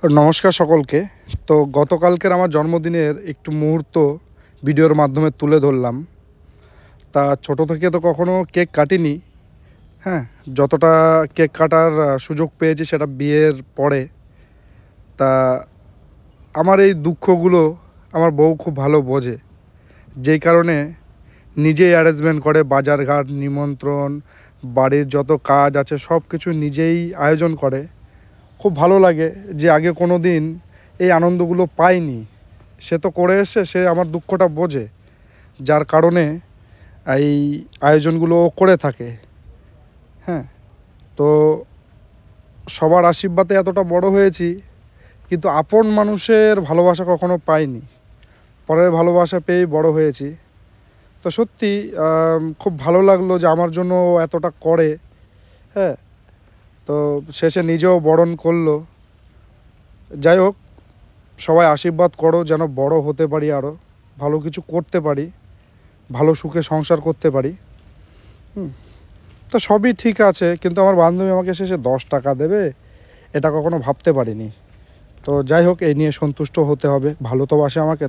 নমস্কার সকলকে। তো গতকালকের আমার জন্মদিনের একটু মুহূর্ত ভিডিওর মাধ্যমে তুলে ধরলাম। তা ছোট থেকে তো কখনো কেক কাটিনি। হ্যাঁ, যতটা কেক কাটার সুযোগ পেয়েছি সেটা বিয়ের পরে। তা আমার এই দুঃখগুলো আমার বউ খুব ভালো বোঝে, যেই কারণে নিজেই অ্যারেঞ্জমেন্ট করে বাজারঘাট, নিমন্ত্রণ, বাড়ির যত কাজ আছে সব কিছু নিজেই আয়োজন করে। খুব ভালো লাগে যে আগে কোনো দিন এই আনন্দগুলো পাইনি, সে তো করে এসে, সে আমার দুঃখটা বোঝে, যার কারণে এই আয়োজনগুলো ও করে থাকে। হ্যাঁ, তো সবার আশীর্বাদে এতটা বড় হয়েছি, কিন্তু আপন মানুষের ভালোবাসা কখনো পাইনি। পরের ভালোবাসা পেয়েই বড় হয়েছি। তো সত্যি খুব ভালো লাগলো যে আমার জন্য ও এতটা করে। হ্যাঁ, তো শেষে নিজেও বরণ করলো। যাই হোক, সবাই আশীর্বাদ করো যেন বড় হতে পারি, আরও ভালো কিছু করতে পারি, ভালো সুখে সংসার করতে পারি। তো সবই ঠিক আছে, কিন্তু আমার বান্ধবী আমাকে শেষে 10 টাকা দেবে এটা কখনো ভাবতে পারিনি। তো যাই হোক, এই নিয়ে সন্তুষ্ট হতে হবে, ভালো তো বাসে আমাকে।